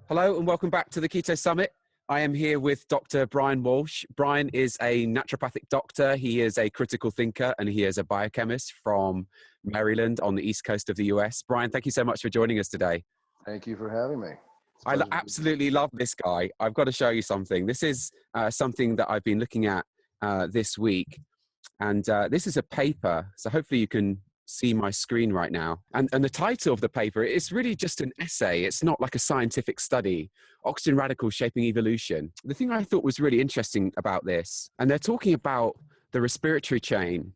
Hello and welcome back to the Keto Summit. I am here with Dr. Bryan Walsh. Bryan is a naturopathic doctor. He is a critical thinker and he is a biochemist from Maryland on the East Coast of the US. Bryan, thank you so much for joining us today. Thank you for having me. I absolutely love this guy. I've got to show you something. This is something that I've been looking at this week. And this is a paper. So hopefully you can see my screen right now. And the title of the paper is really just an essay. It's not like a scientific study. Oxygen radicals shaping evolution. The thing I thought was really interesting about this, and they're talking about the respiratory chain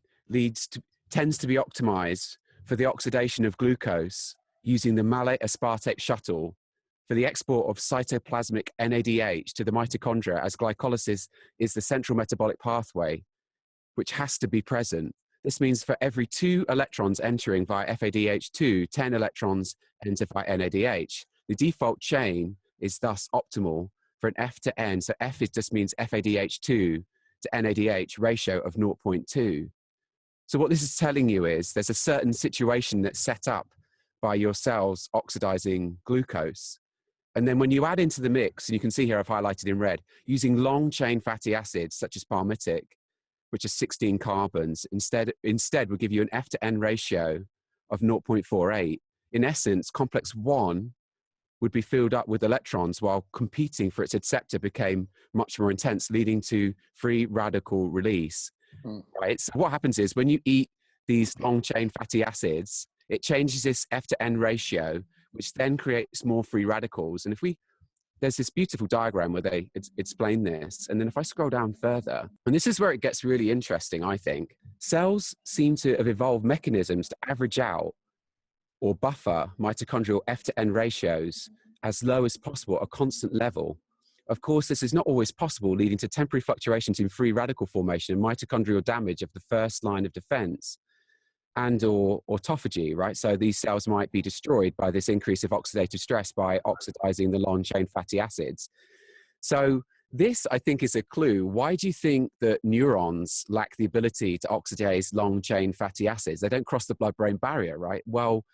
tends to be optimized for the oxidation of glucose using the malate aspartate shuttle for the export of cytoplasmic NADH to the mitochondria, as glycolysis is the central metabolic pathway, which has to be present. This means for every 2 electrons entering via FADH2, 10 electrons enter via NADH. The default chain is thus optimal for an F to N. So F just means FADH2 to NADH ratio of 0.2. So what this is telling you is there's a certain situation that's set up by your cells oxidizing glucose. And then when you add into the mix, and you can see here I've highlighted in red, using long chain fatty acids such as palmitic, which is 16 carbons, instead will give you an F to N ratio of 0.48. In essence, complex 1 would be filled up with electrons while competing for its acceptor became much more intense, leading to free radical release. Right? So what happens is when you eat these long chain fatty acids, it changes this F to N ratio, which then creates more free radicals. And there's this beautiful diagram where they explain this. And then if I scroll down further, and this is where it gets really interesting, I think. Cells seem to have evolved mechanisms to average out or buffer mitochondrial F to N ratios as low as possible at a constant level. Of course, this is not always possible, leading to temporary fluctuations in free radical formation and mitochondrial damage of the first line of defense and or autophagy, right? So these cells might be destroyed by this increase of oxidative stress by oxidizing the long chain fatty acids. So this, I think, is a clue. Why do you think that neurons lack the ability to oxidize long chain fatty acids? They don't cross the blood-brain barrier, right? Well,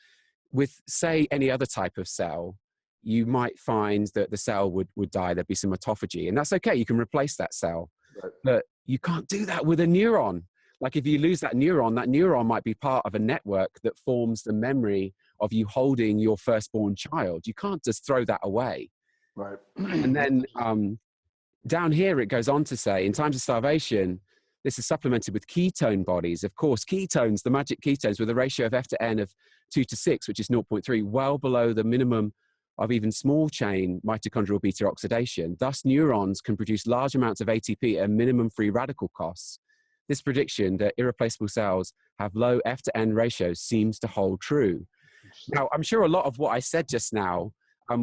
with, say, any other type of cell, you might find that the cell would die. There'd be some autophagy, and that's okay. You can replace that cell. Right. But you can't do that with a neuron. Like if you lose that neuron might be part of a network that forms the memory of you holding your firstborn child. You can't just throw that away. Right. And then down here, it goes on to say, in times of starvation, this is supplemented with ketone bodies. Of course, ketones, the magic ketones, with a ratio of F to N of 2 to 6, which is 0.3, well below the minimum of even small chain mitochondrial beta oxidation. Thus, neurons can produce large amounts of ATP at minimum free radical costs. This prediction that irreplaceable cells have low F to N ratios seems to hold true. Now, I'm sure a lot of what I said just now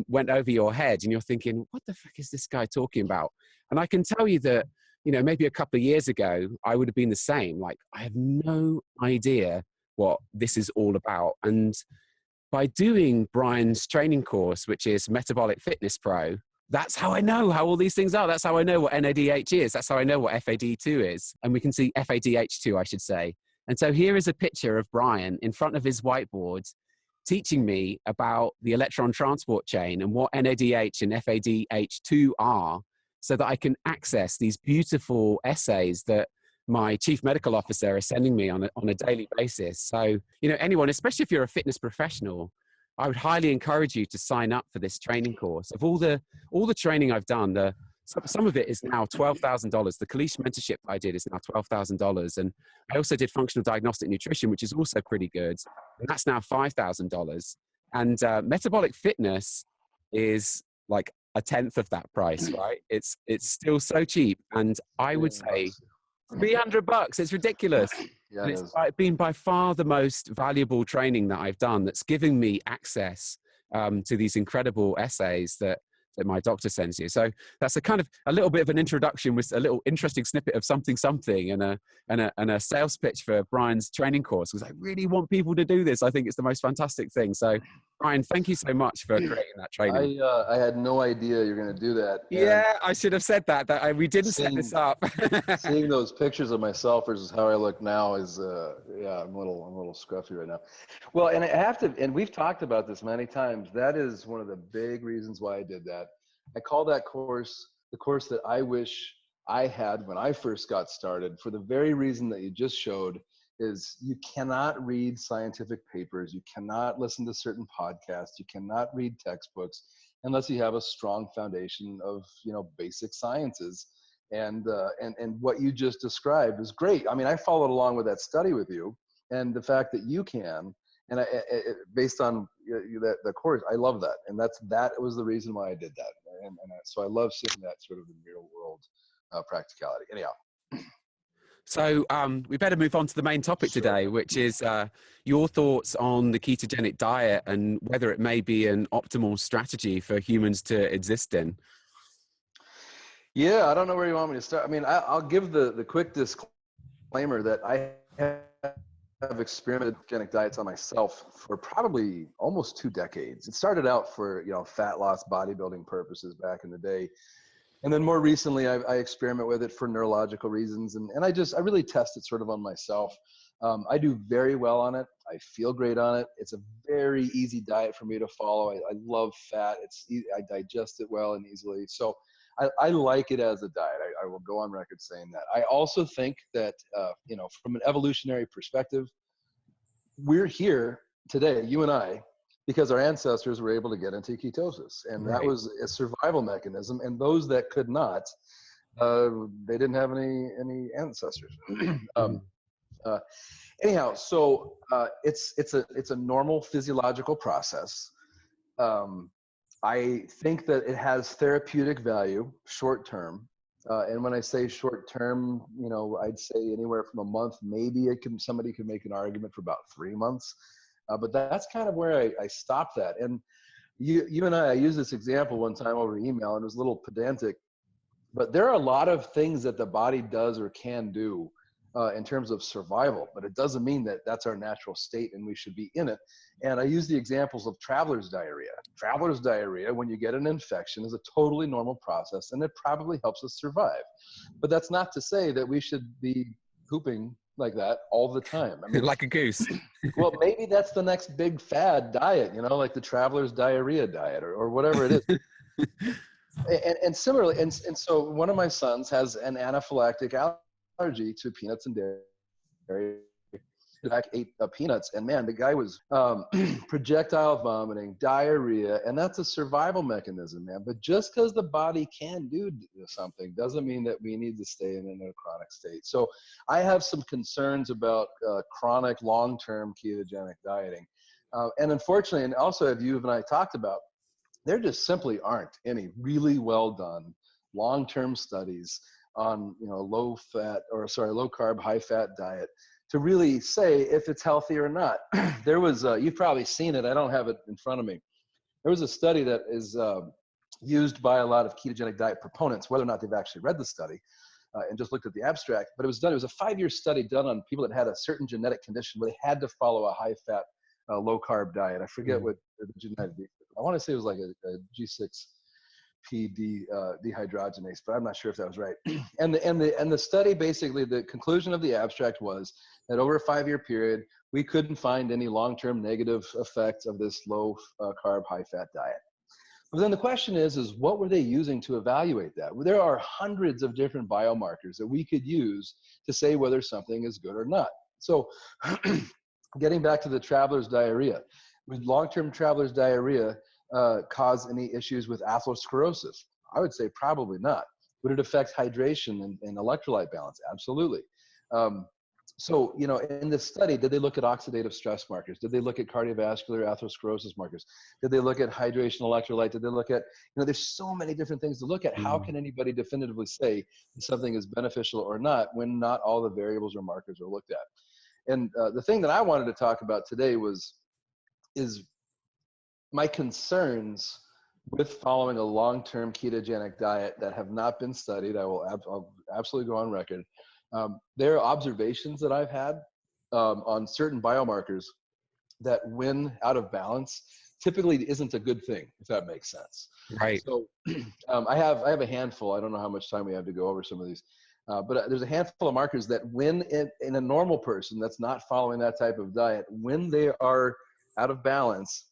went over your head and you're thinking, what the fuck is this guy talking about? And I can tell you that, maybe a couple of years ago, I would have been the same. Like, I have no idea what this is all about. And by doing Bryan's training course, which is Metabolic Fitness Pro, that's how I know how all these things are. That's how I know what NADH is. That's how I know what FAD2 is. And we can see FADH2, I should say. And so here is a picture of Bryan in front of his whiteboard teaching me about the electron transport chain and what NADH and FADH2 are so that I can access these beautiful essays that my chief medical officer is sending me on a daily basis. So, anyone, especially if you're a fitness professional, I would highly encourage you to sign up for this training course. Of all the training I've done, some of it is now $12,000. The Kalish mentorship I did is now $12,000. And I also did functional diagnostic nutrition, which is also pretty good. And that's now $5,000. And metabolic fitness is like a tenth of that price, right? It's still so cheap. And I would say $300. It's ridiculous. Yeah, and it's been by far the most valuable training that I've done that's giving me access to these incredible essays that my doctor sends you. So that's a little bit of an introduction with a little interesting snippet of something and a sales pitch for Bryan's training course, because I really want people to do this. I think it's the most fantastic thing. So Brian, thank you so much for creating that training. I had no idea you're going to do that. And Yeah, I should have said that. We didn't set this up. seeing those pictures of myself versus how I look now is, yeah, I'm a little scruffy right now. Well, and I have to, and we've talked about this many times. That is one of the big reasons why I did that. I call that course the course that I wish I had when I first got started, for the very reason that you just showed. Is you cannot read scientific papers, you cannot listen to certain podcasts, you cannot read textbooks unless you have a strong foundation of, basic sciences. And what you just described is great. I mean, I followed along with that study with you, and the fact that you can, and based on the course, I love that, and that was the reason why I did that, so I love seeing that sort of in real world practicality. Anyhow. So we better move on to the main topic today, which is your thoughts on the ketogenic diet and whether it may be an optimal strategy for humans to exist in. Yeah, I don't know where you want me to start. I mean, I'll give the quick disclaimer that I have experimented with ketogenic diets on myself for probably almost 2 decades. It started out for, fat loss, bodybuilding purposes back in the day. And then more recently, I experiment with it for neurological reasons. And I really test it sort of on myself. I do very well on it. I feel great on it. It's a very easy diet for me to follow. I love fat. I digest it well and easily. So I like it as a diet. I will go on record saying that. I also think that, from an evolutionary perspective, we're here today, you and I, because our ancestors were able to get into ketosis, and that was a survival mechanism. And those that could not, they didn't have any ancestors. Anyhow, so it's a normal physiological process. I think that it has therapeutic value short term. And when I say short term, I'd say anywhere from a month, maybe somebody could make an argument for about 3 months. But that's kind of where I stopped that. And you and I used this example one time over email, and it was a little pedantic, but there are a lot of things that the body does or can do in terms of survival, but it doesn't mean that that's our natural state and we should be in it. And I use the examples of traveler's diarrhea. Traveler's diarrhea, when you get an infection, is a totally normal process, and it probably helps us survive. But that's not to say that we should be pooping like that all the time. I mean, like a goose. Well, maybe that's the next big fad diet, like the traveler's diarrhea diet or whatever it is. And similarly, and so one of my sons has an anaphylactic allergy to peanuts and dairy. In fact, ate peanuts, and man, the guy was projectile vomiting, diarrhea, and that's a survival mechanism, man. But just because the body can do something doesn't mean that we need to stay in a chronic state. So I have some concerns about chronic long-term ketogenic dieting. And unfortunately, and also have you and I talked about, there just simply aren't any really well done long-term studies on low carb, high fat diet to really say if it's healthy or not. There was, you've probably seen it, I don't have it in front of me. There was a study that is used by a lot of ketogenic diet proponents, whether or not they've actually read the study and just looked at the abstract, but it was 5-year study done on people that had a certain genetic condition where they had to follow a high fat, low carb diet. I forget what the genetic, I want to say it was like a G6PD dehydrogenase, but I'm not sure if that was right. And the study, basically, the conclusion of the abstract was that over a 5-year period, we couldn't find any long-term negative effects of this low carb, high fat diet. But then the question is what were they using to evaluate that? Well, there are hundreds of different biomarkers that we could use to say whether something is good or not. So getting back to the traveler's diarrhea, would long-term traveler's diarrhea cause any issues with atherosclerosis? I would say probably not. Would it affect hydration and electrolyte balance? Absolutely. So, in this study, did they look at oxidative stress markers? Did they look at cardiovascular atherosclerosis markers? Did they look at hydration, electrolyte? Did they look at, there's so many different things to look at. How can anybody definitively say something is beneficial or not when not all the variables or markers are looked at? And the thing that I wanted to talk about today is my concerns with following a long-term ketogenic diet that have not been studied. I'll absolutely go on record. There are observations that I've had on certain biomarkers that when out of balance, typically isn't a good thing, if that makes sense. Right. So I have a handful. I don't know how much time we have to go over some of these, but there's a handful of markers that when in a normal person that's not following that type of diet, when they are out of balance,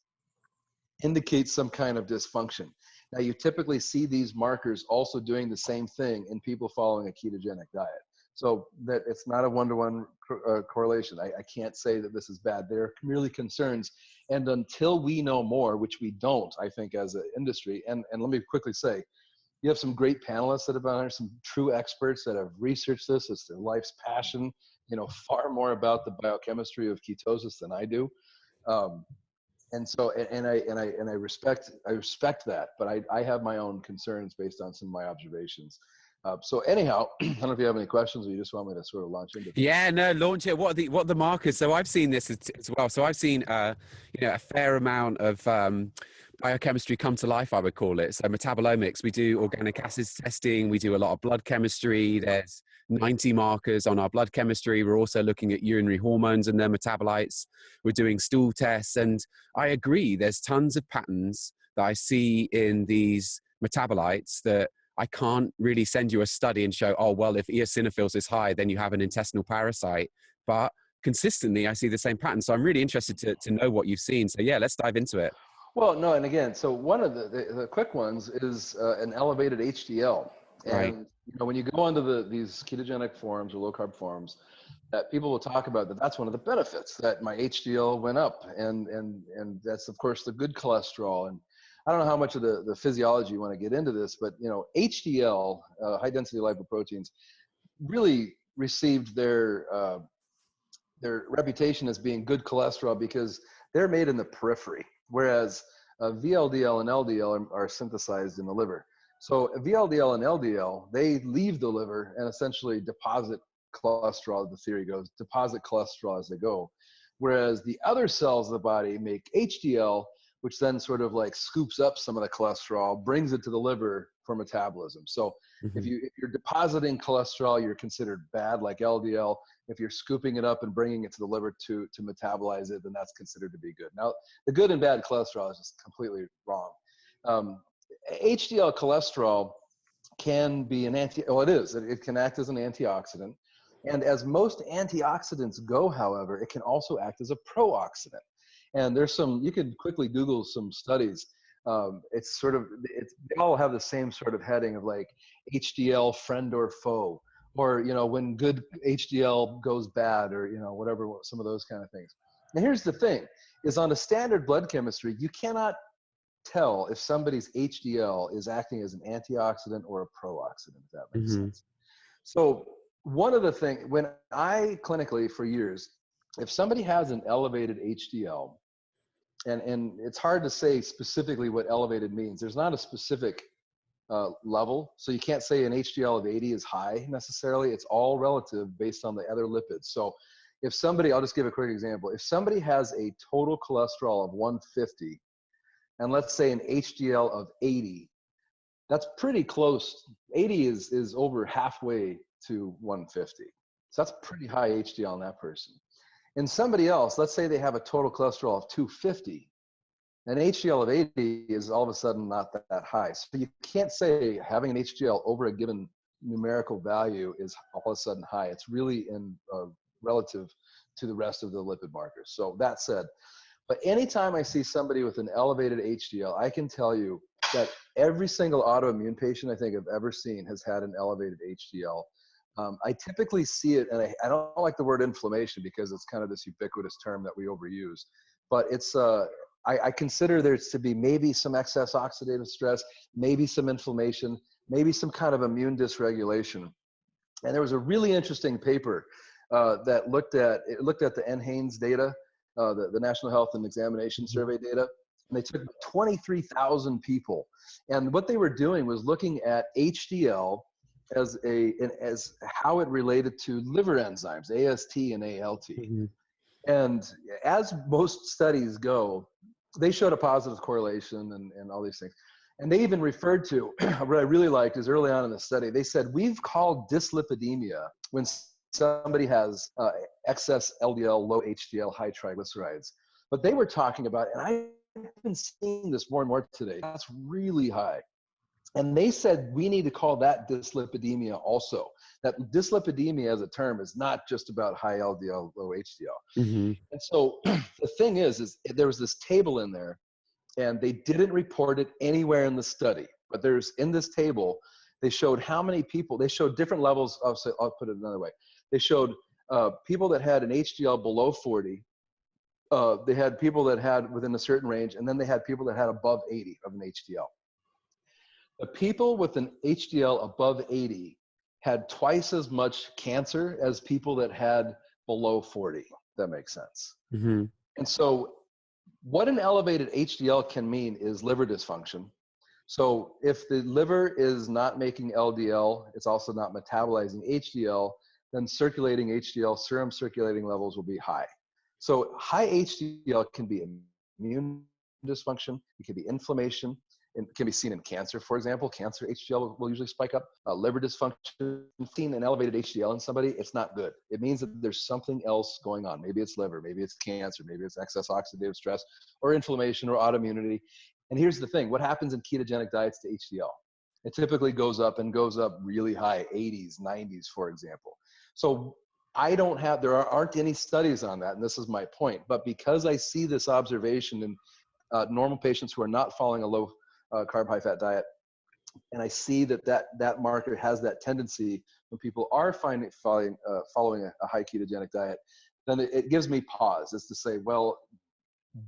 indicates some kind of dysfunction. Now, you typically see these markers also doing the same thing in people following a ketogenic diet. So that it's not a one-to-one correlation. I can't say that this is bad. They're merely concerns. And until we know more, which we don't, I think, as an industry, and let me quickly say, you have some great panelists that have been on here, some true experts that have researched this. It's their life's passion, far more about the biochemistry of ketosis than I do. And so, I respect that, but I have my own concerns based on some of my observations. So anyhow, I don't know if you have any questions or you just want me to sort of launch into this. Yeah, no, launch it. What are the markers? So I've seen this as well. So I've seen a fair amount of biochemistry come to life, I would call it. So metabolomics, we do organic acids testing, we do a lot of blood chemistry. There's 90 markers on our blood chemistry. We're also looking at urinary hormones and their metabolites. We're doing stool tests, and I agree. There's tons of patterns that I see in these metabolites that I can't really send you a study and show, oh, well, if eosinophils is high, then you have an intestinal parasite. But consistently, I see the same pattern. So I'm really interested to know what you've seen. So yeah, let's dive into it. Well, no, and again, so one of the quick ones is an elevated HDL. Right. And when you go onto these ketogenic forums or low carb forums, that people will talk about that's one of the benefits, that my HDL went up, and that's of course the good cholesterol. And I don't know how much of the physiology you want to get into this, but HDL, high density lipoproteins, really received their reputation as being good cholesterol because they're made in the periphery, whereas VLDL and LDL are synthesized in the liver. So VLDL and LDL, they leave the liver and essentially deposit cholesterol, the theory goes, deposit cholesterol as they go. Whereas the other cells of the body make HDL, which then sort of like scoops up some of the cholesterol, brings it to the liver for metabolism. So if you're depositing cholesterol, you're considered bad, like LDL. If you're scooping it up and bringing it to the liver to metabolize it, then that's considered to be good. Now, the good and bad cholesterol is just completely wrong. HDL cholesterol can be it can act as an antioxidant. And as most antioxidants go, however, it can also act as a pro-oxidant. And there's you could quickly Google some studies. They all have the same sort of heading of like HDL friend or foe, or, when good HDL goes bad, or, whatever, some of those kind of things. Now, here's the thing, is on a standard blood chemistry, you cannot tell if somebody's HDL is acting as an antioxidant or a pro-oxidant, if that makes sense. So one of the things, when I clinically for years, if somebody has an elevated HDL, and it's hard to say specifically what elevated means. There's not a specific level. So you can't say an HDL of 80 is high necessarily. It's all relative based on the other lipids. So if somebody, I'll just give a quick example. If somebody has a total cholesterol of 150, and let's say an HDL of 80, that's pretty close. 80 is over halfway to 150. So that's pretty high HDL in that person. In somebody else, let's say they have a total cholesterol of 250, an HDL of 80 is all of a sudden not that high. So you can't say having an HDL over a given numerical value is all of a sudden high. It's really relative to the rest of the lipid markers. So that said, but anytime I see somebody with an elevated HDL, I can tell you that every single autoimmune patient I think I've ever seen has had an elevated HDL. I typically see it, and I don't like the word inflammation because it's kind of this ubiquitous term that we overuse, but it's I consider there to be maybe some excess oxidative stress, maybe some inflammation, maybe some kind of immune dysregulation. And there was a really interesting paper that looked at the NHANES data, the National Health and Examination Survey data, and they took 23,000 people, and what they were doing was looking at HDL as how it related to liver enzymes, AST and ALT. And as most studies go, they showed a positive correlation and all these things. And they even referred to, what I really liked is early on in the study, they said, we've called dyslipidemia when somebody has excess LDL, low HDL, high triglycerides. But they were talking about, and I been seeing this more and more today. That's really high. And they said we need to call that dyslipidemia also. That dyslipidemia as a term is not just about high LDL, low HDL. Mm-hmm. And so the thing is there was this table in there, and they didn't report it anywhere in the study. But there's in this table, they showed how many people, they showed different levels of, so I'll put it another way. They showed people that had an HDL below 40. They had people that had within a certain range, and then they had people that had above 80 of an HDL. The people with an HDL above 80 had twice as much cancer as people that had below 40. If that makes sense. Mm-hmm. And so what an elevated HDL can mean is liver dysfunction. So if the liver is not making LDL, it's also not metabolizing HDL, then circulating HDL, serum circulating levels will be high. So high HDL can be immune dysfunction, it can be inflammation, it can be seen in cancer, for example. Cancer HDL will usually spike up. Liver dysfunction, seeing an elevated HDL in somebody, it's not good. It means that there's something else going on. Maybe it's liver, maybe it's cancer, maybe it's excess oxidative stress or inflammation or autoimmunity. And here's the thing, what happens in ketogenic diets to HDL? It typically goes up and goes up really high, 80s, 90s, for example. So there aren't any studies on that, and this is my point. But because I see this observation in normal patients who are not following a low carb, high fat diet, and I see that marker has that tendency when people are following a high ketogenic diet, then it gives me pause as to say, well,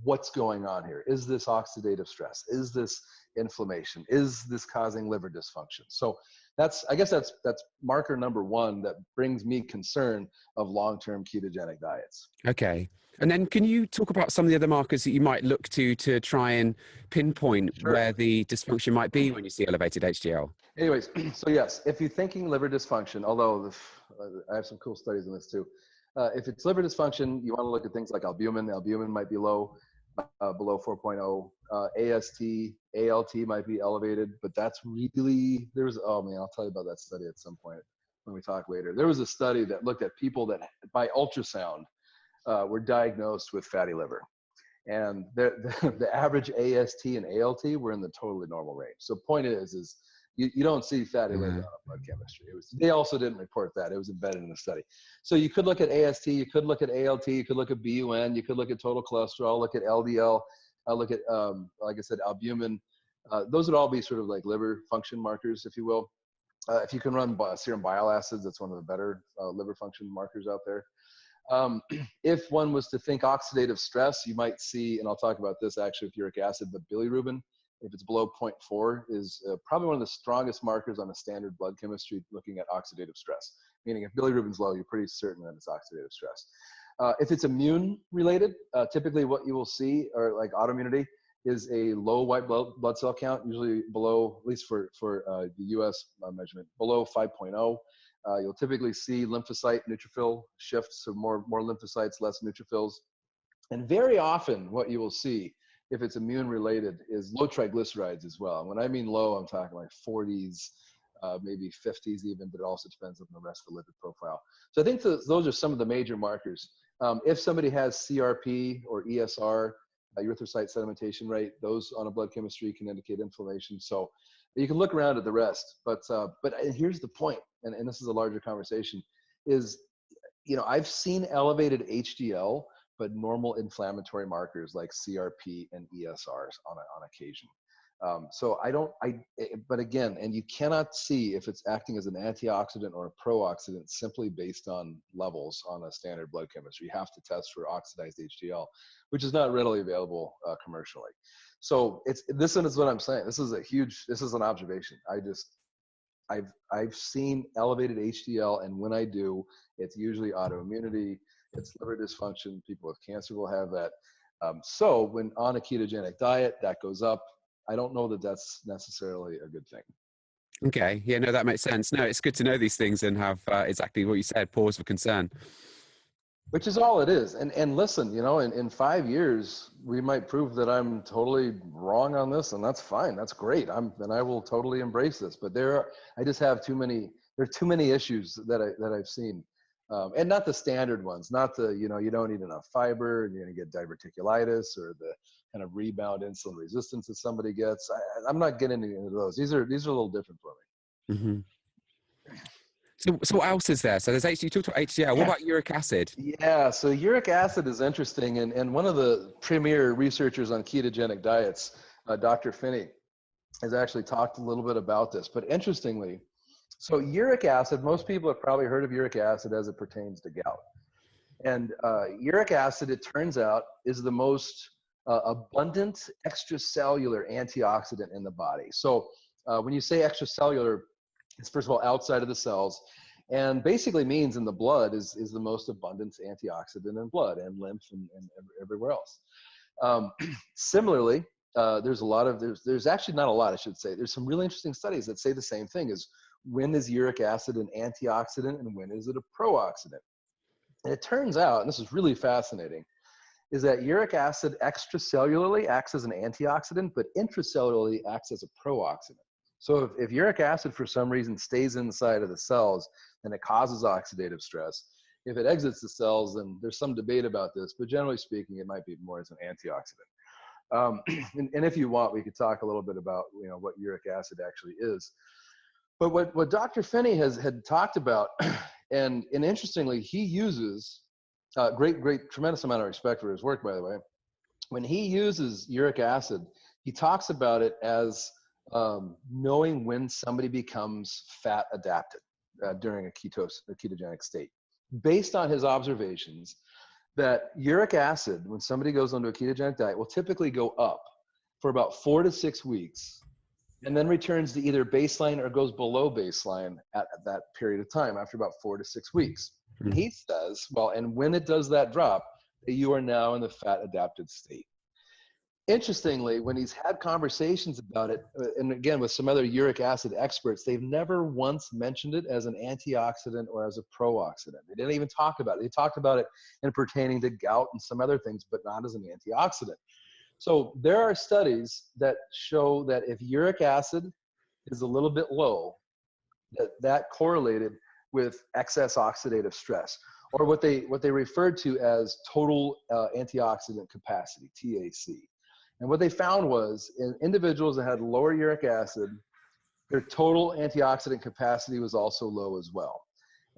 what's going on here? Is this oxidative stress? Is this inflammation? Is this causing liver dysfunction? So I guess that's marker number one that brings me concern of long-term ketogenic diets. Okay. And then can you talk about some of the other markers that you might look to try and pinpoint where the dysfunction might be when you see elevated HDL? Anyways, so yes, if you're thinking liver dysfunction, although I have some cool studies on this too. If it's liver dysfunction, you want to look at things like albumin. Albumin might be low, below 4.0. AST, ALT might be elevated, but that's really, I'll tell you about that study at some point when we talk later. There was a study that looked at people that by ultrasound were diagnosed with fatty liver. And the average AST and ALT were in the totally normal range. So point is you don't see fatty liver on a blood chemistry. They also didn't report that. It was embedded in the study. So you could look at AST, you could look at ALT, you could look at BUN, you could look at total cholesterol, look at LDL, look at, like I said, albumin. Those would all be sort of like liver function markers, if you will. If you can run serum bile acids, that's one of the better liver function markers out there. If one was to think oxidative stress, you might see, and I'll talk about this actually with uric acid, but bilirubin, if it's below 0.4, is probably one of the strongest markers on a standard blood chemistry looking at oxidative stress. Meaning if bilirubin's low, you're pretty certain that it's oxidative stress. If it's immune related, typically what you will see, or like autoimmunity, is a low white blood cell count, usually below, at least for the US measurement, below 5.0. You'll typically see lymphocyte neutrophil shifts, so more lymphocytes, less neutrophils. And very often what you will see, if it's immune related, is low triglycerides as well. And when I mean low, I'm talking like 40s, maybe 50s even, but it also depends on the rest of the lipid profile. So I think those are some of the major markers. If somebody has CRP or ESR, erythrocyte sedimentation rate, those on a blood chemistry can indicate inflammation. So you can look around at the rest, but here's the point, and this is a larger conversation, is, I've seen elevated HDL, but normal inflammatory markers like CRP and ESRs on occasion. But again, and you cannot see if it's acting as an antioxidant or a pro-oxidant simply based on levels on a standard blood chemistry. You have to test for oxidized HDL, which is not readily available commercially. So this is what I'm saying. This is an observation. I've seen elevated HDL, and when I do, it's usually autoimmunity, it's liver dysfunction. People with cancer will have that. So when on a ketogenic diet, that goes up. I don't know that that's necessarily a good thing. Okay. Yeah, no, that makes sense. No, it's good to know these things and have exactly what you said, pause for concern. Which is all it is. And listen, in 5 years, we might prove that I'm totally wrong on this, and that's fine. That's great. And I will totally embrace this. But there are too many issues that I've seen. And not the standard ones, not the, you don't eat enough fiber and you're going to get diverticulitis, or kind of rebound insulin resistance that somebody gets. I'm not getting into those. These are a little different for me. Mm-hmm. So what else is there? So you talked about HDL. What about uric acid? Yeah, so uric acid is interesting, and one of the premier researchers on ketogenic diets, Dr. Finney, has actually talked a little bit about this. But interestingly, so uric acid, most people have probably heard of uric acid as it pertains to gout. And uric acid, it turns out, is the most abundant extracellular antioxidant in the body. So when you say extracellular, it's first of all outside of the cells, and basically means in the blood is the most abundant antioxidant in blood and lymph and everywhere else. Similarly, there's actually not a lot, I should say. There's some really interesting studies that say the same thing: is when is uric acid an antioxidant and when is it a pro-oxidant? And it turns out, and this is really fascinating, is that uric acid extracellularly acts as an antioxidant, but intracellularly acts as a pro-oxidant. So if uric acid for some reason stays inside of the cells, then it causes oxidative stress. If it exits the cells, then there's some debate about this, but generally speaking, it might be more as an antioxidant. And if you want, we could talk a little bit about what uric acid actually is. But what Dr. Finney had talked about, and interestingly, he uses tremendous amount of respect for his work, by the way. When he uses uric acid, he talks about it as knowing when somebody becomes fat adapted during a ketogenic state, based on his observations that uric acid, when somebody goes onto a ketogenic diet, will typically go up for about 4 to 6 weeks, and then returns to either baseline or goes below baseline at that period of time after about 4 to 6 weeks. And he says, well, and when it does that drop, that you are now in the fat adapted state. Interestingly, when he's had conversations about it, and again, with some other uric acid experts, they've never once mentioned it as an antioxidant or as a pro-oxidant. They didn't even talk about it. They talked about it in pertaining to gout and some other things, but not as an antioxidant. So there are studies that show that if uric acid is a little bit low, that correlated with excess oxidative stress, or what they referred to as total antioxidant capacity, TAC. And what they found was in individuals that had lower uric acid, their total antioxidant capacity was also low as well.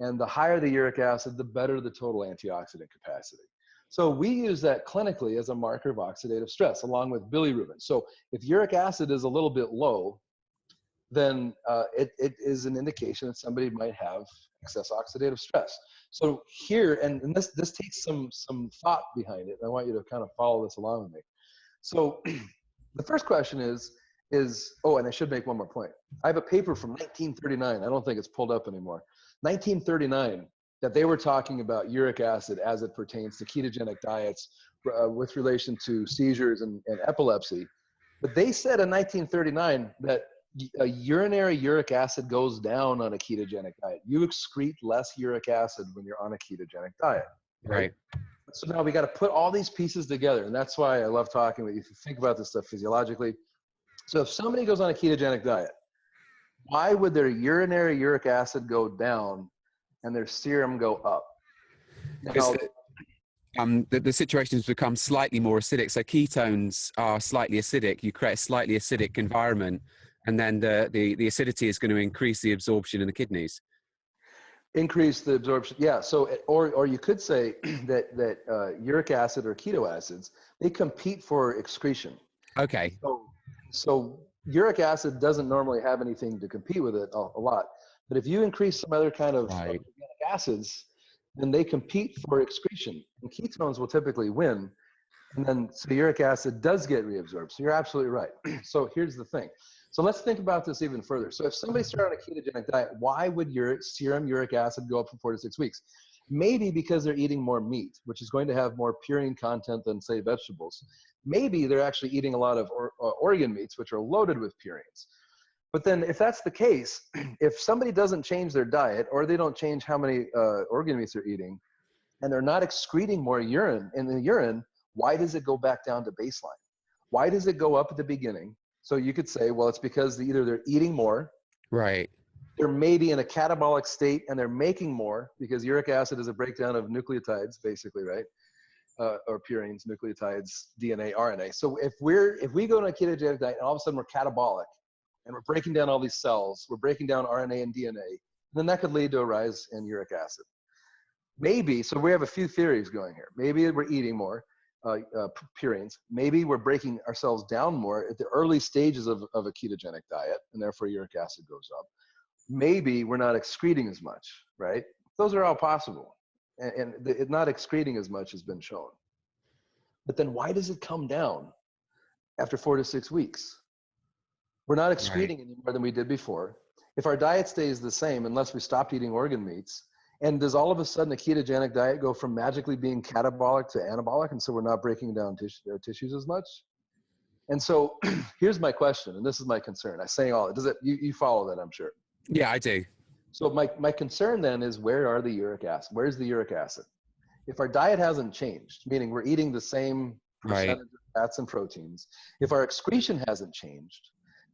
And the higher the uric acid, the better the total antioxidant capacity. So we use that clinically as a marker of oxidative stress, along with bilirubin. So if uric acid is a little bit low, then it is an indication that somebody might have excess oxidative stress. So here, and this takes some thought behind it, and I want you to kind of follow this along with me. So the first question is, oh, and I should make one more point. I have a paper from 1939. I don't think it's pulled up anymore. 1939, that they were talking about uric acid as it pertains to ketogenic diets with relation to seizures and epilepsy. But they said in 1939 that urinary uric acid goes down on a ketogenic diet. You excrete less uric acid when you're on a ketogenic diet. Right. So now we got to put all these pieces together. And that's why I love talking with you. If you think about this stuff physiologically. So if somebody goes on a ketogenic diet, why would their urinary uric acid go down and their serum go up? Now, the situation has become slightly more acidic. So ketones are slightly acidic. You create a slightly acidic environment, and then the acidity is going to increase the absorption in the kidneys. Increase the absorption. Yeah. So, or you could say that uric acid or keto acids, they compete for excretion. Okay. So uric acid doesn't normally have anything to compete with it a lot, but if you increase some other kind of organic acids, then they compete for excretion, and ketones will typically win. And then so uric acid does get reabsorbed. So you're absolutely right. So here's the thing. So let's think about this even further. So if somebody started on a ketogenic diet, why would your serum uric acid go up for 4 to 6 weeks? Maybe because they're eating more meat, which is going to have more purine content than, say, vegetables. Maybe they're actually eating a lot of organ meats, which are loaded with purines. But then if that's the case, if somebody doesn't change their diet, or they don't change how many organ meats they're eating, and they're not excreting more urine in the urine, why does it go back down to baseline? Why does it go up at the beginning? So you could say, well, it's because either they're eating more, right? They're maybe in a catabolic state and they're making more, because uric acid is a breakdown of nucleotides, basically, right? or purines, nucleotides, DNA, RNA. So if we go on a ketogenic diet and all of a sudden we're catabolic and we're breaking down all these cells, we're breaking down RNA and DNA, then that could lead to a rise in uric acid. Maybe, so we have a few theories going here. Maybe we're eating more purines. Maybe we're breaking ourselves down more at the early stages of a ketogenic diet, and therefore uric acid goes up. Maybe we're not excreting as much, right? Those are all possible. And not excreting as much has been shown. But then why does it come down after 4 to 6 weeks? We're not excreting any more than we did before. If our diet stays the same, unless we stopped eating organ meats, and does all of a sudden a ketogenic diet go from magically being catabolic to anabolic, and so we're not breaking down tissues as much? And so here's my question, and this is my concern. I say all, does it, you follow that, I'm sure. Yeah, I do. So my concern then is, where are the uric acid? Where's the uric acid? If our diet hasn't changed, meaning we're eating the same percentage of fats and proteins, if our excretion hasn't changed,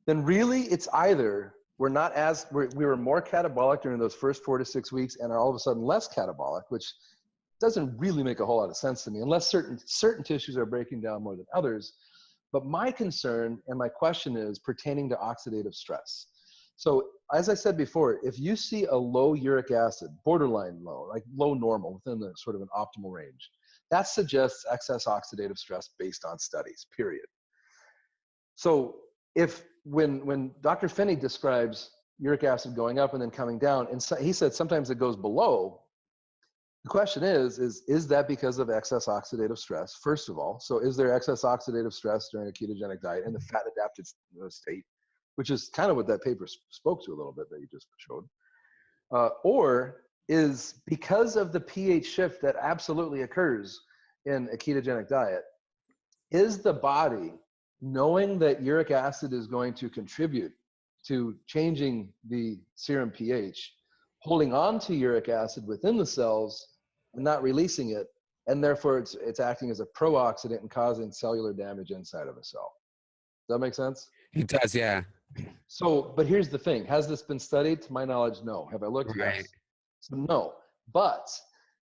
then really it's either we were more catabolic during those first 4 to 6 weeks and are all of a sudden less catabolic, which doesn't really make a whole lot of sense to me unless certain tissues are breaking down more than others. But my concern and my question is pertaining to oxidative stress. So as I said before, if you see a low uric acid, borderline low, like low normal, within the sort of an optimal range, that suggests excess oxidative stress based on studies, period. So when Dr. Finney describes uric acid going up and then coming down, and so he said sometimes it goes below, the question is that because of excess oxidative stress, first of all? So is there excess oxidative stress during a ketogenic diet in the fat adapted state, which is kind of what that paper spoke to a little bit that you just showed? Or is, because of the pH shift that absolutely occurs in a ketogenic diet, is the body, knowing that uric acid is going to contribute to changing the serum pH, holding on to uric acid within the cells and not releasing it, and therefore it's acting as a pro-oxidant and causing cellular damage inside of a cell? Does that make sense? It does, yeah. So, but here's the thing. Has this been studied? To my knowledge, no. Have I looked? Yes. So no. But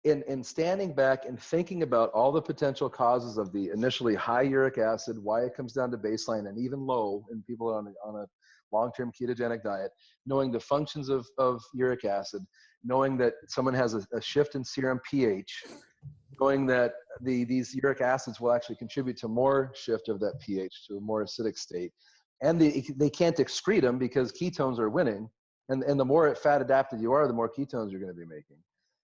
in standing back and thinking about all the potential causes of the initially high uric acid, why it comes down to baseline and even low in people on a long-term ketogenic diet, knowing the functions of uric acid, knowing that someone has a shift in serum pH, knowing that these uric acids will actually contribute to more shift of that pH to a more acidic state, and they can't excrete them because ketones are winning, and the more fat adapted you are, the more ketones you're going to be making.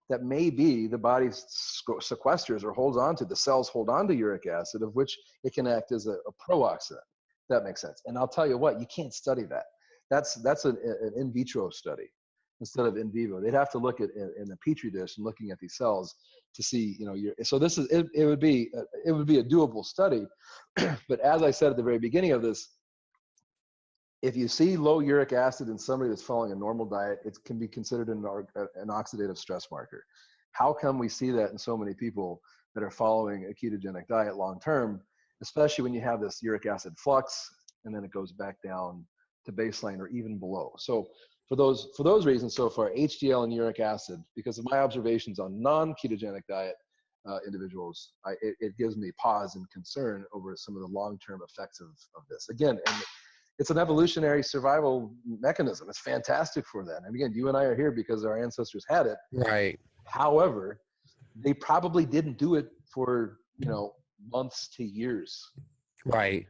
That may be the body sequesters or holds on to, the cells hold on to uric acid, of which it can act as a pro-oxidant. That makes sense. And I'll tell you what, you can't study that. That's an in vitro study instead of in vivo. They'd have to look at in a petri dish and looking at these cells to see, so this is, it would be a doable study. But as I said at the very beginning of this, if you see low uric acid in somebody that's following a normal diet, it can be considered an oxidative stress marker. How come we see that in so many people that are following a ketogenic diet long term, especially when you have this uric acid flux and then it goes back down to baseline or even below? So for those reasons so far, HDL and uric acid, because of my observations on non-ketogenic diet individuals, it gives me pause and concern over some of the long-term effects of this. Again, and it's an evolutionary survival mechanism. It's fantastic for that. And again, you and I are here because our ancestors had it. Right. However, they probably didn't do it for, months to years. Right.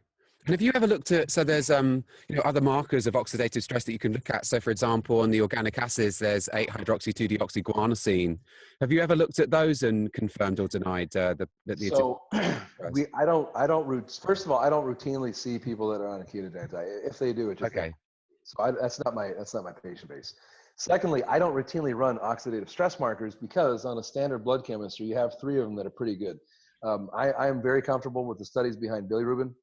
And have you ever looked at, so there's other markers of oxidative stress that you can look at. So for example, on the organic acids, there's 8-hydroxy-2-deoxyguanosine. Have you ever looked at those and confirmed or denied the So first of all, I don't routinely see people that are on a ketogenic diet. If they do, it just okay. So that's not my patient base. Secondly, I don't routinely run oxidative stress markers because on a standard blood chemistry, you have 3 of them that are pretty good. I am very comfortable with the studies behind bilirubin.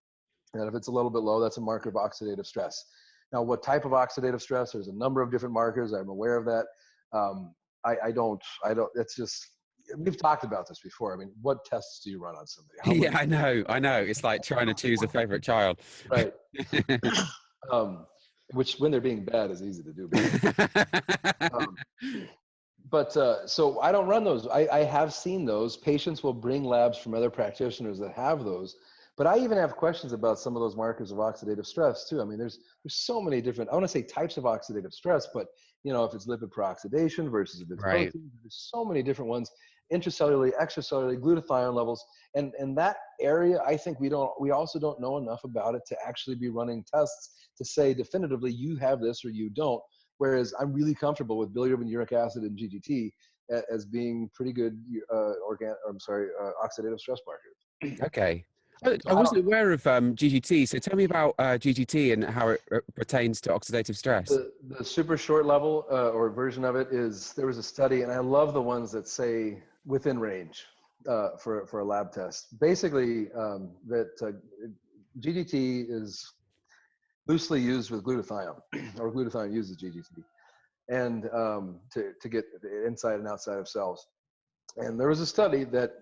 And if it's a little bit low, that's a marker of oxidative stress. Now, what type of oxidative stress? There's a number of different markers. I'm aware of that. I don't, it's just, we've talked about this before. I mean, what tests do you run on somebody? Yeah, I know. It's like trying to choose a favorite child. Right. Which when they're being bad is easy to do. So I don't run those. I have seen those. Patients will bring labs from other practitioners that have those. But I even have questions about some of those markers of oxidative stress too. I mean, there's so many different, I want to say types of oxidative stress, but if it's lipid peroxidation versus if it's Right. protein, there's so many different ones, intracellularly, extracellularly, glutathione levels. And that area, I think we also don't know enough about it to actually be running tests to say definitively you have this or you don't. Whereas I'm really comfortable with bilirubin, uric acid, and GGT as being pretty good oxidative stress markers. Okay. So I I don't, wasn't aware of GGT. So tell me about GGT and how it pertains to oxidative stress. the super short level or version of it is, there was a study, and I love the ones that say within range for a lab test. Basically, that GGT is loosely used with glutathione, or glutathione uses GGT, and to get the inside and outside of cells. And there was a study that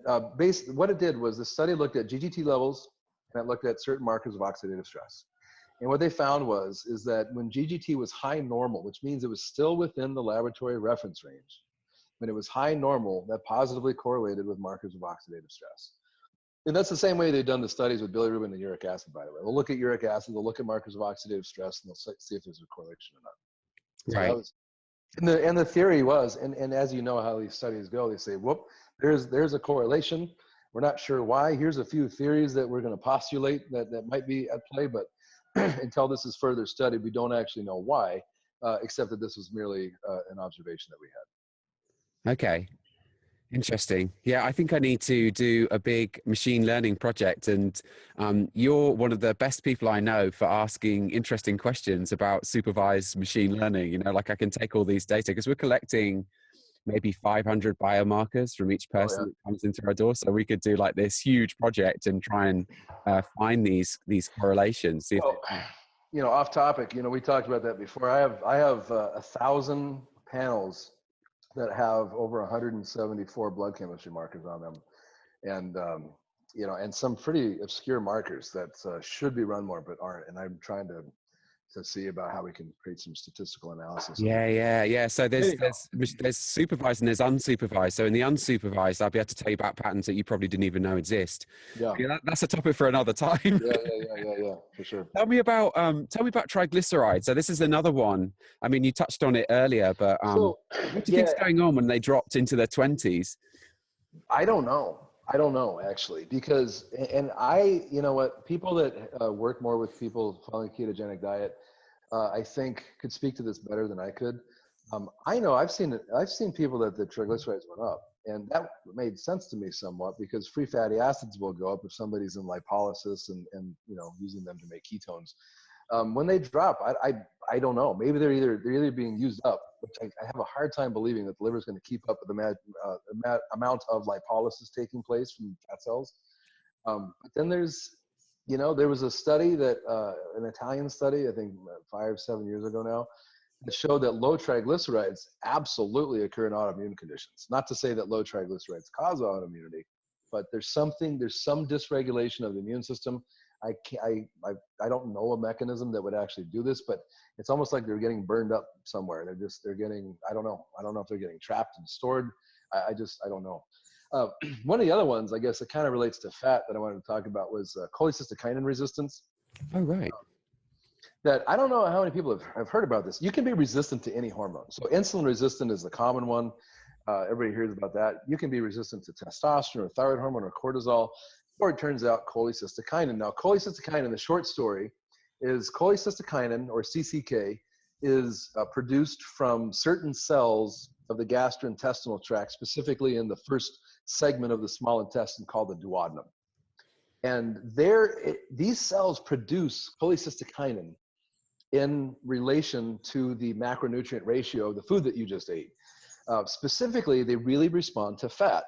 what it did was the study looked at GGT levels, and it looked at certain markers of oxidative stress. And what they found is that when GGT was high normal, which means it was still within the laboratory reference range, when it was high normal, that positively correlated with markers of oxidative stress. And that's the same way they've done the studies with bilirubin and uric acid, by the way. They'll look at uric acid, they'll look at markers of oxidative stress, and they'll see if there's a correlation or not. So that Right. was, and the theory was, and as you know how these studies go, they say, whoop, there's a correlation. We're not sure why. Here's a few theories that we're going to postulate that might be at play, but until this is further studied, we don't actually know why, except that this was merely an observation that we had. Okay. Interesting. Yeah, I think I need to do a big machine learning project, and you're one of the best people I know for asking interesting questions about supervised machine learning. Like I can take all these data because we're collecting maybe 500 biomarkers from each Oh person yeah. that comes into our door. So we could do like this huge project and try and find these correlations. See if Well, off topic, we talked about that before. I have 1,000 panels that have over 174 blood chemistry markers on them, and and some pretty obscure markers that should be run more but aren't. And I'm trying to see about how we can create some statistical analysis on them. Yeah. So there's Anyhow, there's supervised and there's unsupervised. So in the unsupervised, I'll be able to tell you about patterns that you probably didn't even know exist. yeah, Yeah, that's a topic for another time. yeah, for sure. Tell me about triglycerides. So this is another one. I mean, you touched on it earlier, but So, what do you yeah, think's going on when they dropped into their 20s? I don't know. I don't know actually, because, and what, people that work more with people following a ketogenic diet, I think could speak to this better than I could. I know I've seen people that the triglycerides went up, and that made sense to me somewhat, because free fatty acids will go up if somebody's in lipolysis and using them to make ketones. When they drop, I don't know. Maybe they're either being used up, which I have a hard time believing that the liver is going to keep up with the amount of lipolysis taking place from fat cells. But then there was a study that an Italian study, I think 5-7 years ago now, that showed that low triglycerides absolutely occur in autoimmune conditions. Not to say that low triglycerides cause autoimmunity, but there's some dysregulation of the immune system. I don't know a mechanism that would actually do this, but it's almost like they're getting burned up somewhere. They're getting, I don't know if they're getting trapped and stored. I don't know. One of the other ones, I guess, that kind of relates to fat that I wanted to talk about was cholecystokinin resistance. Oh, right. That I don't know how many people have heard about this. You can be resistant to any hormone. So insulin resistant is the common one. Everybody hears about that. You can be resistant to testosterone or thyroid hormone or cortisol, or it turns out cholecystokinin. Now, cholecystokinin, the short story is cholecystokinin, or CCK, is produced from certain cells of the gastrointestinal tract, specifically in the first segment of the small intestine called the duodenum. And these cells produce cholecystokinin in relation to the macronutrient ratio of the food that you just ate. Specifically, they really respond to fat.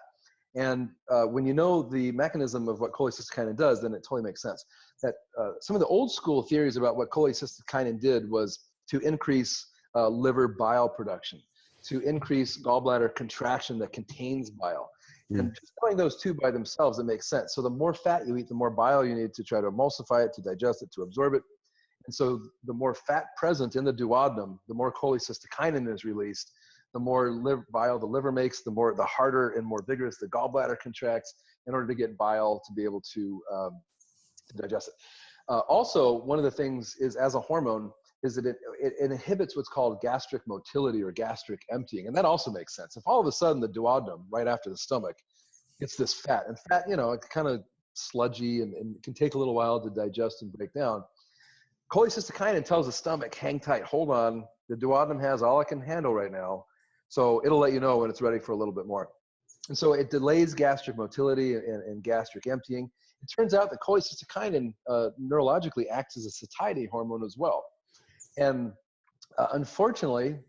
And when you know the mechanism of what cholecystokinin does, then it totally makes sense. That some of the old school theories about what cholecystokinin did was to increase liver bile production, to increase gallbladder contraction that contains bile. And just knowing those two by themselves, it makes sense. So the more fat you eat, the more bile you need to try to emulsify it, to digest it, to absorb it. And so the more fat present in the duodenum, the more cholecystokinin is released, the more bile the liver makes, the harder and more vigorous the gallbladder contracts in order to get bile to be able to digest it. Also, one of the things is, as a hormone, is that it inhibits what's called gastric motility or gastric emptying. And that also makes sense. If all of a sudden the duodenum right after the stomach gets this fat, and fat, it's kind of sludgy and it can take a little while to digest and break down. Cholecystokinin tells the stomach, hang tight, hold on. The duodenum has all it can handle right now. So it'll let you know when it's ready for a little bit more. And so it delays gastric motility and gastric emptying. It turns out that cholecystokinin neurologically acts as a satiety hormone as well. And unfortunately,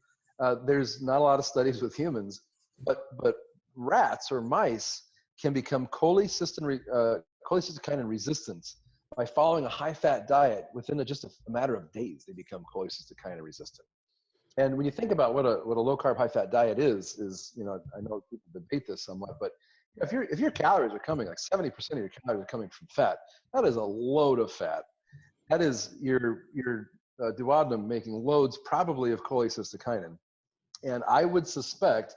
there's not a lot of studies with humans, but rats or mice can become cholecystokinin resistant by following a high-fat diet. Within just a matter of days, they become cholecystokinin resistant. And when you think about what a low-carb, high-fat diet is I know people debate this somewhat, but if your calories are coming, like 70% of your calories are coming from fat, that is a load of fat. That is your duodenum making loads probably of cholecystokinin. And I would suspect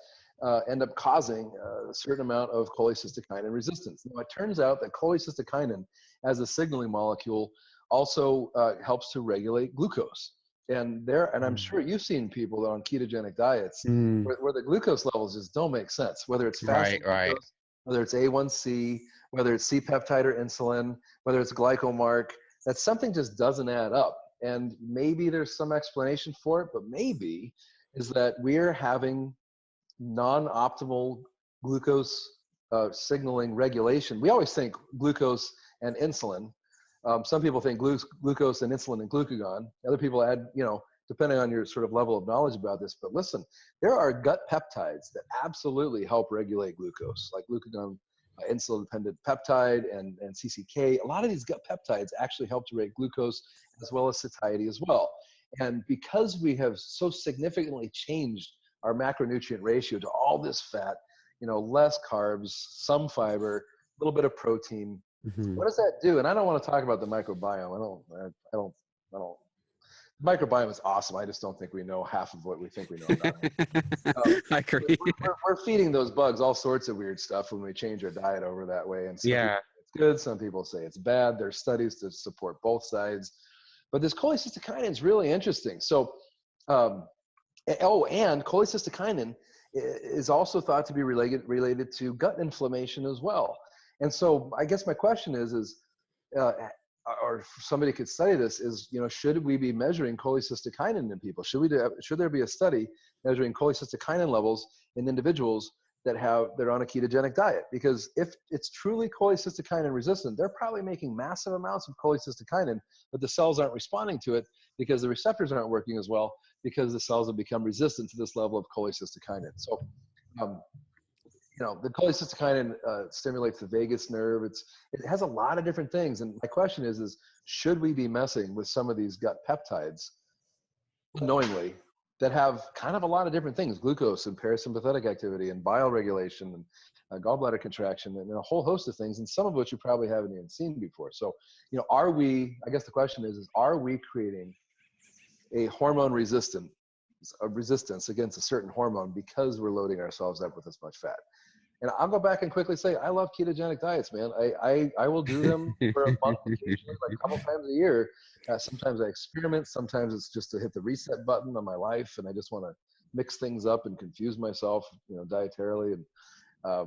end up causing a certain amount of cholecystokinin resistance. Now, it turns out that cholecystokinin as a signaling molecule also helps to regulate glucose. And I'm sure you've seen people on ketogenic diets where the glucose levels just don't make sense, whether it's fasting glucose, whether it's A1C, whether it's C-peptide or insulin, whether it's glycomark, that something just doesn't add up. And maybe there's some explanation for it, but maybe is that we're having non-optimal glucose signaling regulation. We always think glucose and insulin. Some people think glucose and insulin and glucagon. Other people add, depending on your sort of level of knowledge about this. But listen, there are gut peptides that absolutely help regulate glucose, like glucagon, insulin-dependent peptide, and CCK. A lot of these gut peptides actually help to regulate glucose as well as satiety as well. And because we have so significantly changed our macronutrient ratio to all this fat, less carbs, some fiber, a little bit of protein, what does that do? And I don't want to talk about the microbiome. I don't. The microbiome is awesome. I just don't think we know half of what we think we know about it. I agree. We're feeding those bugs all sorts of weird stuff when we change our diet over that way. And some people say it's good. Some people say it's bad. There's studies to support both sides. But this cholecystokinin is really interesting. So, and cholecystokinin is also thought to be related to gut inflammation as well. And so I guess my question is or somebody could study this, is, should we be measuring cholecystokinin in people? Should there be a study measuring cholecystokinin levels in individuals that are on a ketogenic diet? Because if it's truly cholecystokinin resistant, they're probably making massive amounts of cholecystokinin, but the cells aren't responding to it because the receptors aren't working as well, because the cells have become resistant to this level of cholecystokinin. So, the cholecystokinin stimulates the vagus nerve. It has a lot of different things. And my question is should we be messing with some of these gut peptides unknowingly that have kind of a lot of different things, glucose and parasympathetic activity and bile regulation and gallbladder contraction and a whole host of things, and some of which you probably haven't even seen before. So, I guess the question is are we creating a hormone resistance against a certain hormone because we're loading ourselves up with this much fat? And I'll go back and quickly say, I love ketogenic diets, man. I will do them for a month, occasionally, like a couple times a year. Sometimes I experiment. Sometimes it's just to hit the reset button on my life, and I just want to mix things up and confuse myself, dietarily. And I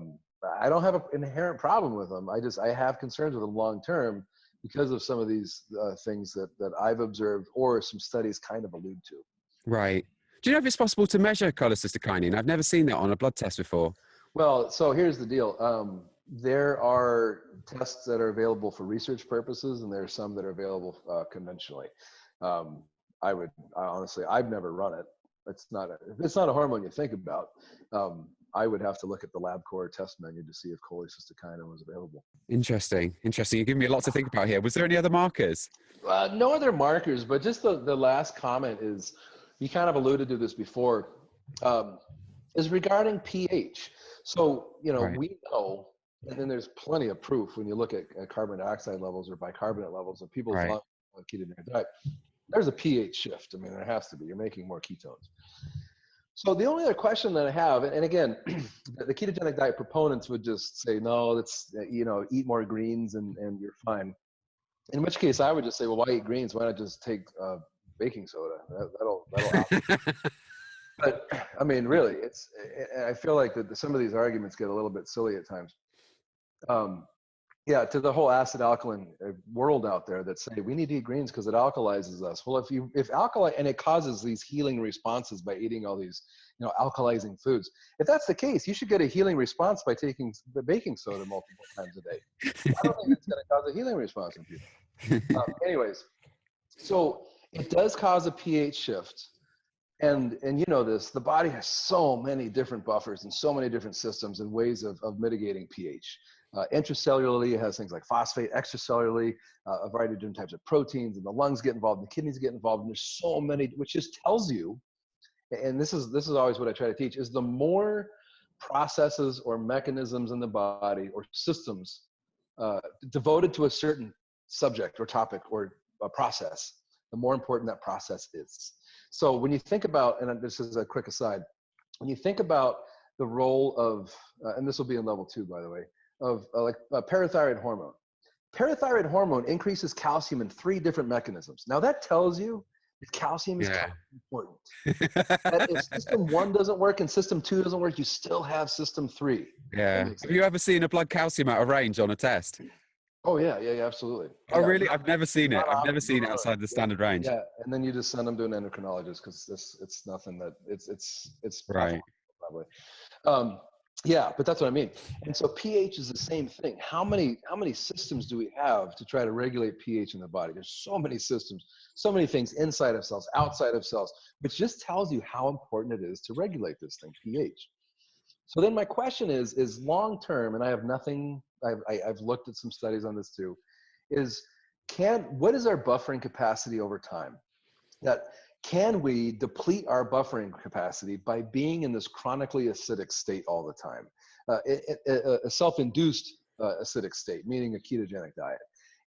don't have an inherent problem with them. I have concerns with them long term because of some of these things that I've observed or some studies kind of allude to. Right. Do you know if it's possible to measure cholecystokinin? I've never seen that on a blood test before. Well, so here's the deal. There are tests that are available for research purposes, and there are some that are available conventionally. Honestly, I've never run it. It's not a hormone you think about. I would have to look at the LabCorp test menu to see if cholecystokinin was available. Interesting. You're giving me a lot to think about here. Was there any other markers? No other markers, but just the last comment is, you kind of alluded to this before, is regarding pH. So, Right. we know, and then there's plenty of proof when you look at carbon dioxide levels or bicarbonate levels of people's Right. lungs on ketogenic diet, there's a pH shift. I mean, there has to be. You're making more ketones. So the only other question that I have, and again, the ketogenic diet proponents would just say, no, it's, eat more greens and you're fine. In which case I would just say, well, why eat greens? Why not just take baking soda? That'll out. But I mean, really, I feel like that some of these arguments get a little bit silly at times. Yeah, to the whole acid alkaline world out there that say we need to eat greens because it alkalizes us. Well, if alkali, and it causes these healing responses by eating all these, alkalizing foods. If that's the case, you should get a healing response by taking the baking soda multiple times a day. I don't think it's going to cause a healing response in people. Anyways, so it does cause a pH shift. And you know this, the body has so many different buffers and so many different systems and ways of mitigating pH. Intracellularly, it has things like phosphate. Extracellularly, a variety of different types of proteins, and the lungs get involved, and the kidneys get involved, and there's so many, which just tells you, and this is always what I try to teach, is the more processes or mechanisms in the body or systems devoted to a certain subject or topic or a process, the more important that process is. So when you think about, and this is a quick aside, when you think about the role of, and this will be in level 2, by the way, of parathyroid hormone. Parathyroid hormone increases calcium in 3 different mechanisms. Now that tells you that calcium is important. That if system 1 doesn't work and system 2 doesn't work, you still have system 3. Yeah. Have you ever seen a blood calcium out of range on a test? Oh yeah, absolutely. Oh really? I've never seen it. I've never seen it outside the standard range. Yeah, and then you just send them to an endocrinologist because it's nothing that it's right. Probably. Yeah, but that's what I mean. And so pH is the same thing. How many systems do we have to try to regulate pH in the body? There's so many systems, so many things inside of cells, outside of cells, which just tells you how important it is to regulate this thing, pH. So then my question is long term, and I have nothing, I've looked at some studies on this too, is what is our buffering capacity over time? That can we deplete our buffering capacity by being in this chronically acidic state all the time? A self-induced acidic state, meaning a ketogenic diet.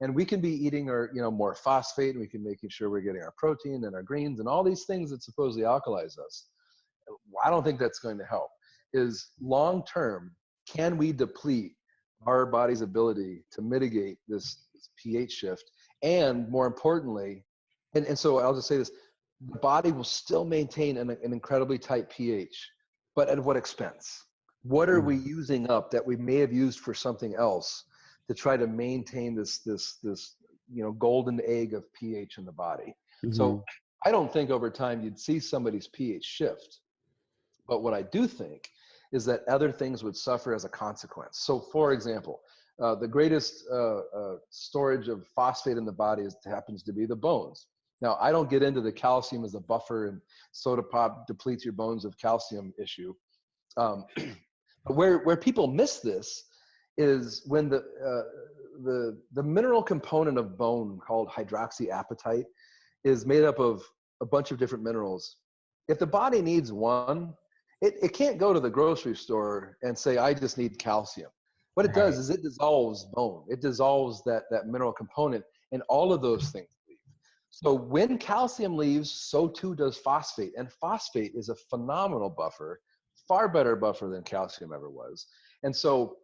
And we can be eating our, more phosphate, and we can making sure we're getting our protein and our greens and all these things that supposedly alkalize us. I don't think that's going to help. Is long-term, can we deplete our body's ability to mitigate this pH shift? And more importantly, and so I'll just say this, the body will still maintain an incredibly tight pH, but at what expense? What are we using up that we may have used for something else to try to maintain this golden egg of pH in the body? Mm-hmm. So I don't think over time you'd see somebody's pH shift, but what I do think is that other things would suffer as a consequence. So for example, the greatest storage of phosphate in the body happens to be the bones. Now, I don't get into the calcium as a buffer and soda pop depletes your bones of calcium issue. But where people miss this is when the mineral component of bone called hydroxyapatite is made up of a bunch of different minerals. If the body needs one, it can't go to the grocery store and say, I just need calcium. What it does is it dissolves bone. It dissolves that mineral component, and all of those things. So when calcium leaves, so too does phosphate. And phosphate is a phenomenal buffer, far better buffer than calcium ever was. And so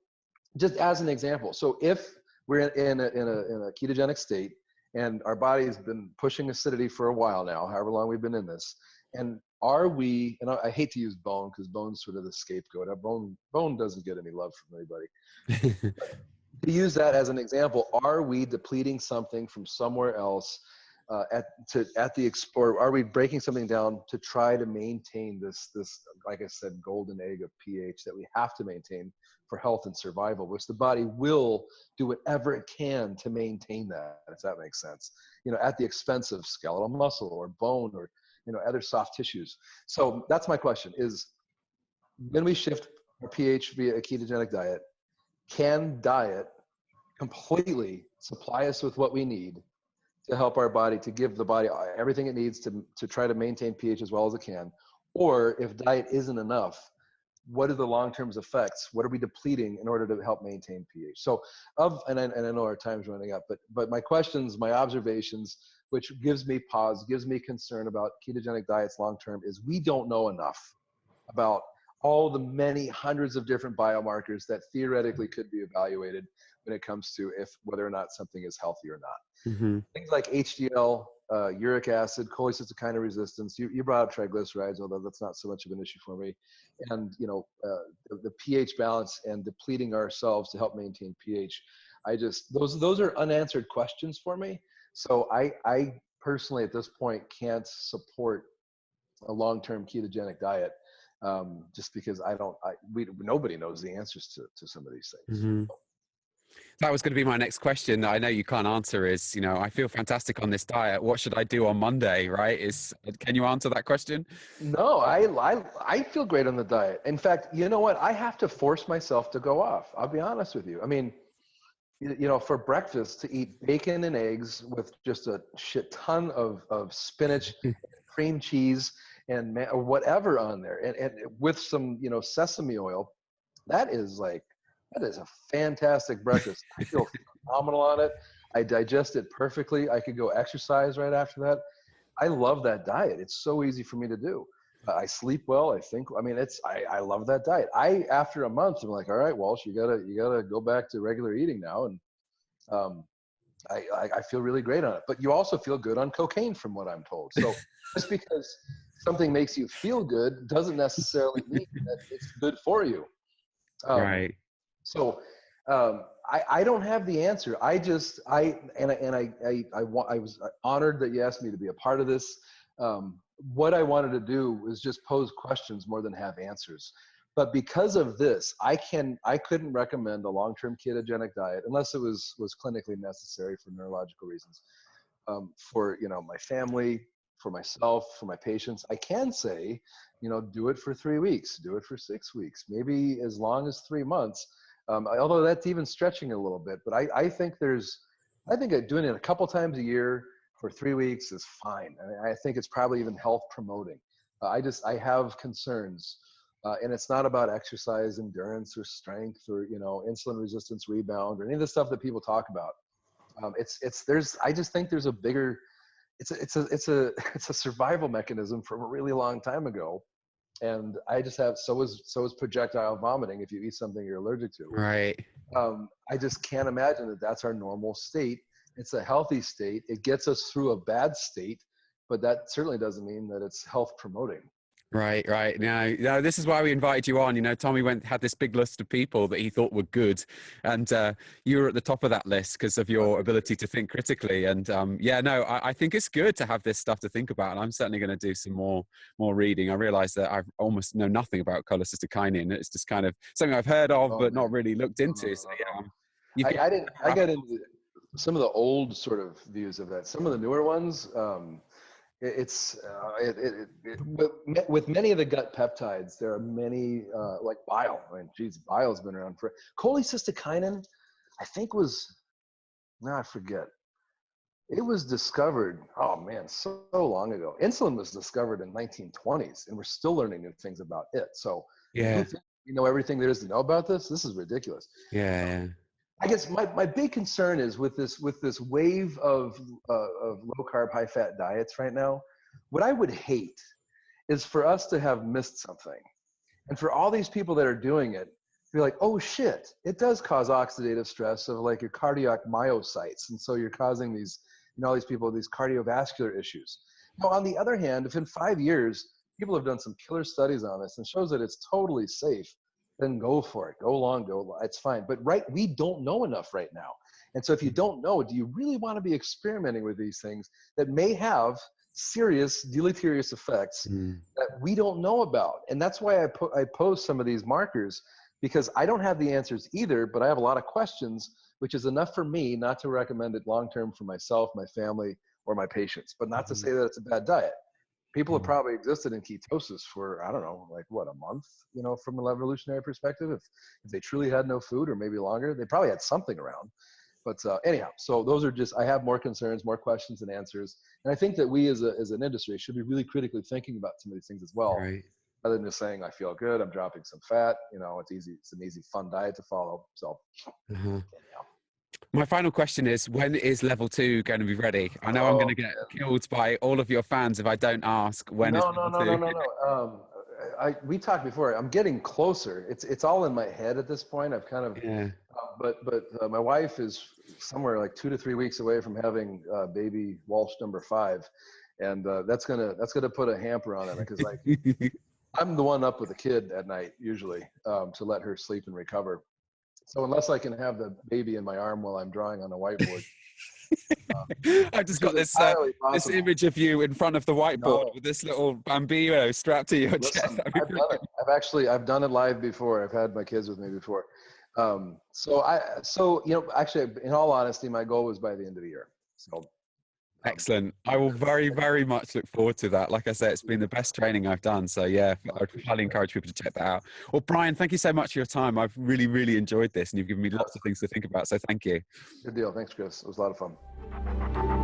just as an example, so if we're in a ketogenic state and our body has been pushing acidity for a while now, however long we've been in this, and are we, and I hate to use bone because bone's sort of the scapegoat. Bone doesn't get any love from anybody. To use that as an example, are we depleting something from somewhere else or are we breaking something down to try to maintain this, like I said, golden egg of pH that we have to maintain for health and survival, which the body will do whatever it can to maintain that, if that makes sense, at the expense of skeletal muscle or bone or, other soft tissues. So that's my question is, when we shift our pH via a ketogenic diet, can diet completely supply us with what we need to help our body, to give the body everything it needs to try to maintain pH as well as it can? Or if diet isn't enough, what are the long-term effects? What are we depleting in order to help maintain pH? So and I know our time's running up, but my questions, my observations, which gives me pause, gives me concern about ketogenic diets long-term, is we don't know enough. about all the many hundreds of different biomarkers that theoretically could be evaluated when it comes to whether or not something is healthy or not. Mm-hmm. Things like HDL, uric acid, cholecystokinin resistance. You brought up triglycerides, although that's not so much of an issue for me. And the pH balance and depleting ourselves to help maintain pH. Those are unanswered questions for me. So I personally at this point can't support a long-term ketogenic diet, just because nobody knows the answers to some of these things. Mm-hmm. That was going to be my next question that I know you can't answer is, I feel fantastic on this diet. What should I do on Monday, right? Can you answer that question? No, I feel great on the diet. In fact, you know what? I have to force myself to go off. I'll be honest with you. I mean, for breakfast to eat bacon and eggs with just a shit ton of spinach, cream cheese, and or whatever on there, and with some, sesame oil, that is a fantastic breakfast. I feel phenomenal on it. I digest it perfectly. I could go exercise right after that. I love that diet. It's so easy for me to do. I sleep well. I love that diet. After a month, I'm like, all right, Walsh, you gotta go back to regular eating now. And I feel really great on it. But you also feel good on cocaine, from what I'm told. So just because something makes you feel good doesn't necessarily mean that it's good for you. Right. So I don't have the answer. I was honored that you asked me to be a part of this. What I wanted to do was just pose questions more than have answers. But because of this, I couldn't recommend a long-term ketogenic diet unless it was clinically necessary for neurological reasons. For my family, for myself, for my patients, I can say, do it for 3 weeks, do it for 6 weeks, maybe as long as 3 months. Although that's even stretching a little bit, but I think doing it a couple times a year for 3 weeks is fine. I think it's probably even health promoting. I have concerns, and it's not about exercise endurance or strength or insulin resistance rebound or any of the stuff that people talk about. I just think there's a bigger. It's a survival mechanism from a really long time ago. And I just have, so is projectile vomiting if you eat something you're allergic to. Right. I just can't imagine that that's our normal state. It's a healthy state. It gets us through a bad state, but that certainly doesn't mean that it's health promoting. Right. No, this is why we invited you on. Tommy had this big list of people that he thought were good, and you were at the top of that list because of your ability to think critically. And I think it's good to have this stuff to think about. And I'm certainly going to do some more reading. I realize that I almost know nothing about cholecystokinin. It's just kind of something I've heard of, but not really looked into. So yeah, I got into some of the old sort of views of that. Some of the newer ones. With many of the gut peptides, there are many like bile. Bile's been around for cholecystokinin. I think I forget. It was discovered. Oh man, so long ago. Insulin was discovered in 1920s, and we're still learning new things about it. So yeah, you know everything there is to know about this. This is ridiculous. Yeah. I guess my big concern is with this wave of low carb, high fat diets right now. What I would hate is for us to have missed something, and for all these people that are doing it, be like, oh shit, it does cause oxidative stress of like your cardiac myocytes, and so you're causing these, all these people these cardiovascular issues. Now, on the other hand, if in 5 years people have done some killer studies on this and shows that it's totally safe, then go for it. Go long. It's fine. But we don't know enough right now. And so if you don't know, do you really want to be experimenting with these things that may have serious deleterious effects that we don't know about? And that's why I pose some of these markers, because I don't have the answers either, but I have a lot of questions, which is enough for me not to recommend it long-term for myself, my family, or my patients, but not to say that it's a bad diet. People have probably existed in ketosis for, I don't know, like what, a month, from an evolutionary perspective. If they truly had no food, or maybe longer, they probably had something around. But anyhow, so those are I have more concerns, more questions than answers. And I think that we as an industry should be really critically thinking about some of these things as well. Right. Rather than just saying, I feel good, I'm dropping some fat, it's easy. It's an easy, fun diet to follow. So anyhow. My final question is, when is level 2 going to be ready? I know I'm going to get killed by all of your fans if I don't ask when is level 2. No. we talked before. I'm getting closer. It's all in my head at this point. I've kind of, Yeah. but my wife is somewhere like 2 to 3 weeks away from having baby Walsh number 5, and that's gonna put a hamper on it because like I'm the one up with the kid at night usually to let her sleep and recover. So unless I can have the baby in my arm while I'm drawing on a whiteboard, I've just which got is this entirely this possible. image of you in front of the whiteboard No, with this little bambino strapped to your chest. listen, I've done it. I've done it live before. I've had my kids with me before. So you know, actually, in all honesty, my goal was by the end of the year. So Excellent. I will very, very much look forward to that. Like I said, it's been the best training I've done. So yeah, I would highly encourage people to check that out. Well, Bryan, thank you so much for your time. I've really, really enjoyed this and you've given me lots of things to think about. So thank you. good deal. Thanks, Chris. It was a lot of fun.